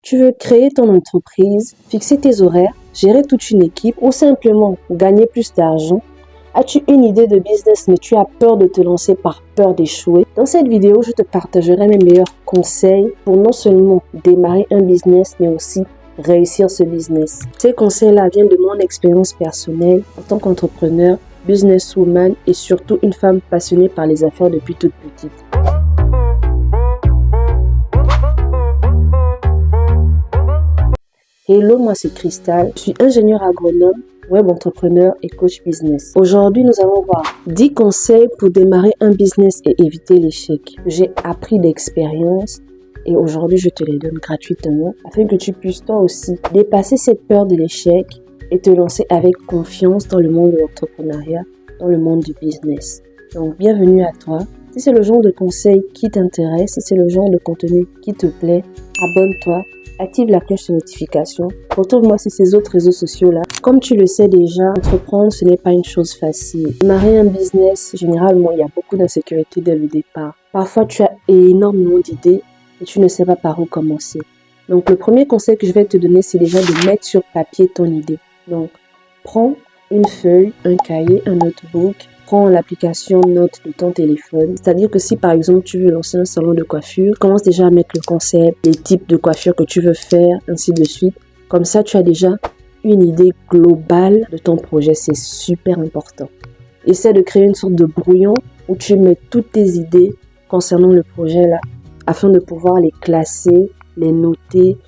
Tu veux créer ton entreprise, fixer tes horaires, gérer toute une équipe ou simplement gagner plus d'argent? As-tu une idée de business mais tu as peur de te lancer par peur d'échouer? Dans cette vidéo, je te partagerai mes meilleurs conseils pour non seulement démarrer un business mais aussi réussir ce business. Ces conseils-là viennent de mon expérience personnelle en tant qu'entrepreneur, businesswoman et surtout une femme passionnée par les affaires depuis toute petite. Hello, moi c'est Cristal, je suis ingénieure agronome, web entrepreneur et coach business. Aujourd'hui, nous allons voir 10 conseils pour démarrer un business et éviter l'échec. J'ai appris d'expérience et aujourd'hui, je te les donne gratuitement afin que tu puisses toi aussi dépasser cette peur de l'échec et te lancer avec confiance dans le monde de l'entrepreneuriat, dans le monde du business. Donc, bienvenue à toi. Si c'est le genre de conseils qui t'intéresse, si c'est le genre de contenu qui te plaît, abonne-toi. Active la cloche de notification. Retrouve-moi sur ces autres réseaux sociaux-là. Comme tu le sais déjà, entreprendre, ce n'est pas une chose facile. Démarrer un business, généralement, il y a beaucoup d'insécurité dès le départ. Parfois, tu as énormément d'idées et tu ne sais pas par où commencer. Donc, le premier conseil que je vais te donner, c'est déjà de mettre sur papier ton idée. Donc, prends une feuille, un cahier, un notebook. Prends l'application Notes de ton téléphone. C'est-à-dire que si par exemple tu veux lancer un salon de coiffure, commence déjà à mettre le concept, les types de coiffure que tu veux faire, ainsi de suite. Comme ça, tu as déjà une idée globale de ton projet. C'est super important. Essaie de créer une sorte de brouillon où tu mets toutes tes idées concernant le projet là, afin de pouvoir les classer, les noter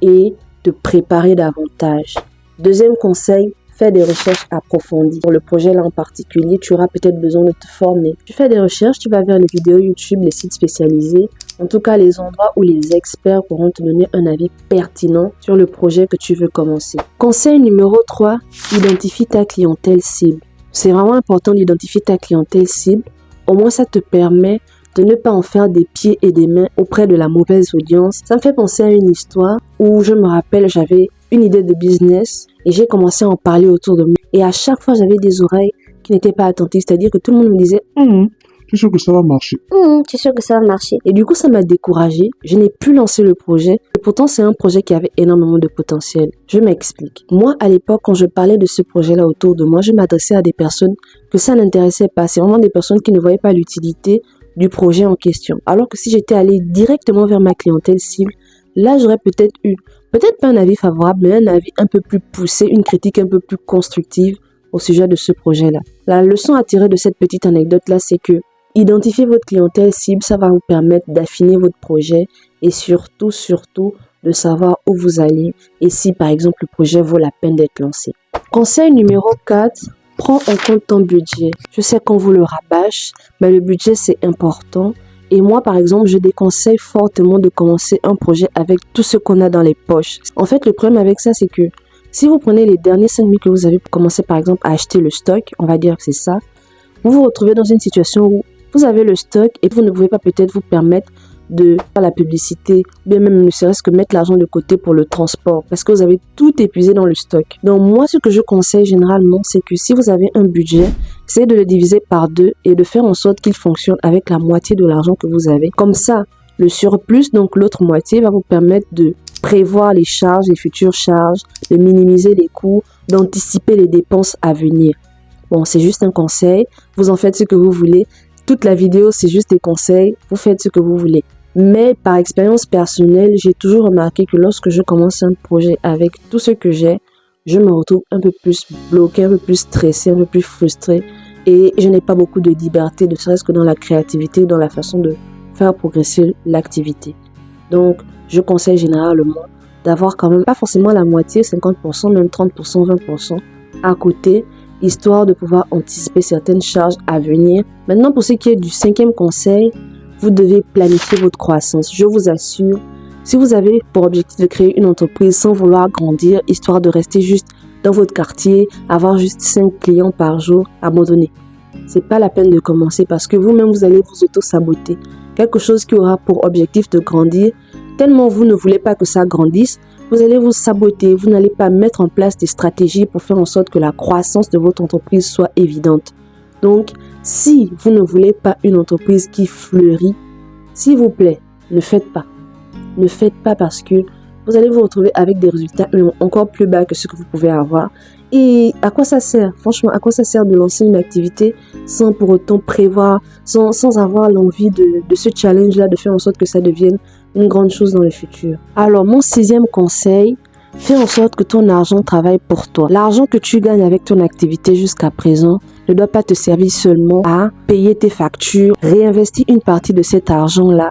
et te préparer davantage. Deuxième conseil, fais des recherches approfondies. Pour le projet là en particulier, tu auras peut-être besoin de te former. Tu fais des recherches, tu vas vers les vidéos YouTube, les sites spécialisés, en tout cas les endroits où les experts pourront te donner un avis pertinent sur le projet que tu veux commencer. Conseil numéro 3, identifie ta clientèle cible. C'est vraiment important d'identifier ta clientèle cible. Au moins ça te permet de ne pas en faire des pieds et des mains auprès de la mauvaise audience. Ça me fait penser à une histoire où je me rappelle, j'avais une idée de business et j'ai commencé à en parler autour de moi. Et à chaque fois, j'avais des oreilles qui n'étaient pas attentives. C'est-à-dire que tout le monde me disait Tu es sûr que ça va marcher? Tu es sûr que ça va marcher? Et du coup, ça m'a découragée. Je n'ai plus lancé le projet. Et pourtant, c'est un projet qui avait énormément de potentiel. Je m'explique. Moi, à l'époque, quand je parlais de ce projet-là autour de moi, je m'adressais à des personnes que ça n'intéressait pas. C'est vraiment des personnes qui ne voyaient pas l'utilité du projet en question. Alors que si j'étais allée directement vers ma clientèle cible, là, j'aurais peut-être pas un avis favorable, mais un avis un peu plus poussé, une critique un peu plus constructive au sujet de ce projet-là. La leçon à tirer de cette petite anecdote-là, c'est que identifier votre clientèle cible, ça va vous permettre d'affiner votre projet et surtout, de savoir où vous allez et si, par exemple, le projet vaut la peine d'être lancé. Conseil numéro 4, prends en compte ton budget. Je sais qu'on vous le rabâche, mais le budget, c'est important. Et moi, par exemple, je déconseille fortement de commencer un projet avec tout ce qu'on a dans les poches. En fait, le problème avec ça, c'est que si vous prenez les derniers 5 000 que vous avez pour commencer, par exemple, à acheter le stock, on va dire que c'est ça, vous vous retrouvez dans une situation où vous avez le stock et vous ne pouvez pas peut-être vous permettre de faire la publicité, bien même ne serait-ce que mettre l'argent de côté pour le transport parce que vous avez tout épuisé dans le stock. Donc moi, ce que je conseille généralement, c'est que si vous avez un budget, essayez de le diviser par 2 et de faire en sorte qu'il fonctionne avec la moitié de l'argent que vous avez. Comme ça, le surplus, donc l'autre moitié, va vous permettre de prévoir les charges, les futures charges, de minimiser les coûts, d'anticiper les dépenses à venir. Bon, c'est juste un conseil, vous en faites ce que vous voulez. Toute la vidéo, c'est juste des conseils, vous faites ce que vous voulez. Mais par expérience personnelle, j'ai toujours remarqué que lorsque je commence un projet avec tout ce que j'ai, je me retrouve un peu plus bloquée, un peu plus stressée, un peu plus frustrée et je n'ai pas beaucoup de liberté, ne serait-ce que dans la créativité, dans la façon de faire progresser l'activité. Donc, je conseille généralement d'avoir quand même pas forcément la moitié, 50%, même 30%, 20% à côté, histoire de pouvoir anticiper certaines charges à venir. Maintenant, pour ce qui est du 5e conseil, vous devez planifier votre croissance. Je vous assure, si vous avez pour objectif de créer une entreprise sans vouloir grandir, histoire de rester juste dans votre quartier, avoir juste 5 clients par jour, abandonnez. C'est pas la peine de commencer parce que vous-même, vous allez vous auto-saboter. Quelque chose qui aura pour objectif de grandir, tellement vous ne voulez pas que ça grandisse, vous allez vous saboter. Vous n'allez pas mettre en place des stratégies pour faire en sorte que la croissance de votre entreprise soit évidente. Donc, si vous ne voulez pas une entreprise qui fleurit, s'il vous plaît, ne faites pas. Ne faites pas parce que vous allez vous retrouver avec des résultats encore plus bas que ce que vous pouvez avoir. Et à quoi ça sert? Franchement, à quoi ça sert de lancer une activité sans pour autant prévoir, sans avoir l'envie de ce challenge-là, de faire en sorte que ça devienne une grande chose dans le futur? Alors, mon 6e conseil, fais en sorte que ton argent travaille pour toi. L'argent que tu gagnes avec ton activité jusqu'à présent ne doit pas te servir seulement à payer tes factures. Réinvestis une partie de cet argent-là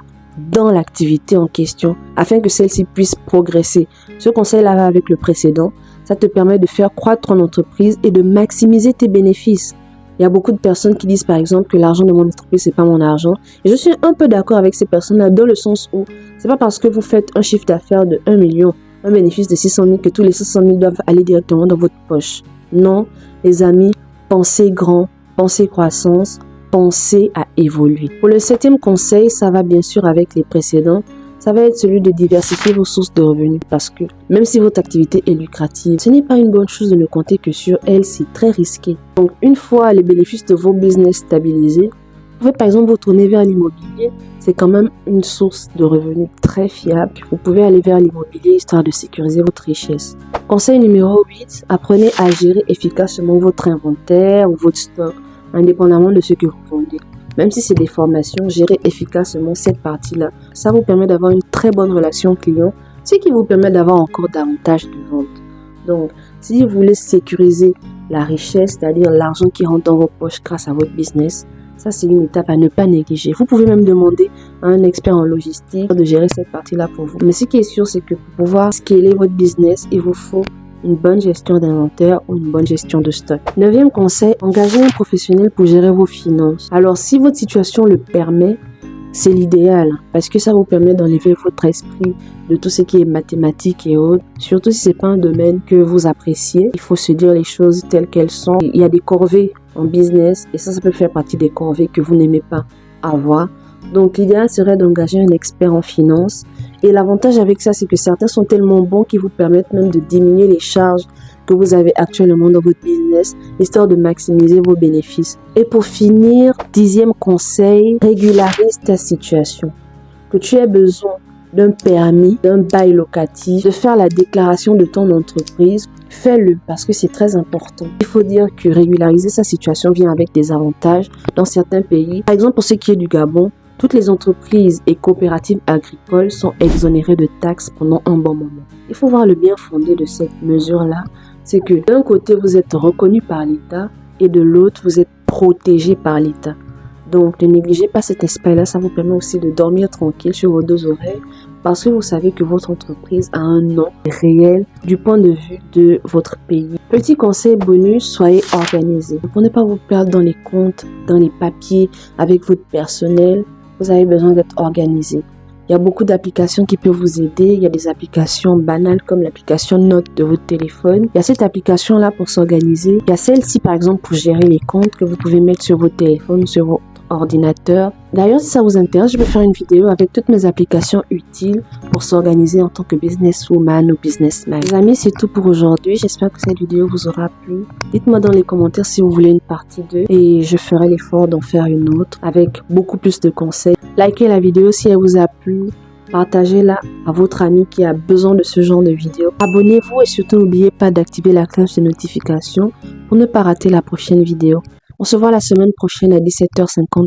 dans l'activité en question afin que celle-ci puisse progresser. Ce conseil-là va avec le précédent. Ça te permet de faire croître ton entreprise et de maximiser tes bénéfices. Il y a beaucoup de personnes qui disent par exemple que l'argent de mon entreprise, c'est pas mon argent. Et je suis un peu d'accord avec ces personnes-là dans le sens où c'est pas parce que vous faites un chiffre d'affaires de 1 million, un bénéfice de 600 000 que tous les 600 000 doivent aller directement dans votre poche. Non, les amis, pensez grand, pensez croissance, pensez à évoluer. Pour le 7e conseil, ça va bien sûr avec les précédents. Ça va être celui de diversifier vos sources de revenus parce que même si votre activité est lucrative, ce n'est pas une bonne chose de ne compter que sur elle, c'est très risqué. Donc une fois les bénéfices de vos business stabilisés, vous pouvez par exemple vous tourner vers l'immobilier. C'est quand même une source de revenus très fiable. Vous pouvez aller vers l'immobilier histoire de sécuriser votre richesse. Conseil numéro 8, apprenez à gérer efficacement votre inventaire ou votre stock, indépendamment de ce que vous vendez. Même si c'est des formations, gérez efficacement cette partie-là. Ça vous permet d'avoir une très bonne relation client, ce qui vous permet d'avoir encore davantage de ventes. Donc, si vous voulez sécuriser la richesse, c'est-à-dire l'argent qui rentre dans vos poches grâce à votre business, ça c'est une étape à ne pas négliger. Vous pouvez même demander à un expert en logistique de gérer cette partie-là pour vous. Mais ce qui est sûr, c'est que pour pouvoir scaler votre business, il vous faut une bonne gestion d'inventaire ou une bonne gestion de stock. 9e conseil, engagez un professionnel pour gérer vos finances. Alors, si votre situation le permet, c'est l'idéal parce que ça vous permet d'enlever votre esprit de tout ce qui est mathématiques et autres. Surtout si c'est pas un domaine que vous appréciez. Il faut se dire les choses telles qu'elles sont. Il y a des corvées en business et ça peut faire partie des corvées que vous n'aimez pas avoir. Donc, l'idéal serait d'engager un expert en finance. Et l'avantage avec ça, c'est que certains sont tellement bons qu'ils vous permettent même de diminuer les charges que vous avez actuellement dans votre business, histoire de maximiser vos bénéfices. Et pour finir, 10e conseil, régularise ta situation. Que tu aies besoin d'un permis, d'un bail locatif, de faire la déclaration de ton entreprise, fais-le parce que c'est très important. Il faut dire que régulariser sa situation vient avec des avantages dans certains pays. Par exemple, pour ce qui est du Gabon, toutes les entreprises et coopératives agricoles sont exonérées de taxes pendant un bon moment. Il faut voir le bien fondé de cette mesure-là. C'est que d'un côté, vous êtes reconnu par l'État et de l'autre, vous êtes protégé par l'État. Donc, ne négligez pas cet aspect-là. Ça vous permet aussi de dormir tranquille sur vos 2 oreilles parce que vous savez que votre entreprise a un nom réel du point de vue de votre pays. Petit conseil bonus, soyez organisé. Pour ne pas vous perdre dans les comptes, dans les papiers, avec votre personnel, vous avez besoin d'être organisé. Il y a beaucoup d'applications qui peuvent vous aider. Il y a des applications banales comme l'application Notes de votre téléphone. Il y a cette application-là pour s'organiser. Il y a celle-ci, par exemple, pour gérer les comptes que vous pouvez mettre sur votre téléphone, sur votre ordinateur. D'ailleurs, si ça vous intéresse, je vais faire une vidéo avec toutes mes applications utiles pour s'organiser en tant que businesswoman ou businessman. Les amis, c'est tout pour aujourd'hui. J'espère que cette vidéo vous aura plu. Dites-moi dans les commentaires si vous voulez une partie 2 et je ferai l'effort d'en faire une autre avec beaucoup plus de conseils. Likez la vidéo si elle vous a plu. Partagez-la à votre ami qui a besoin de ce genre de vidéo. Abonnez-vous et surtout n'oubliez pas d'activer la cloche de notification pour ne pas rater la prochaine vidéo. On se voit la semaine prochaine à 17h50.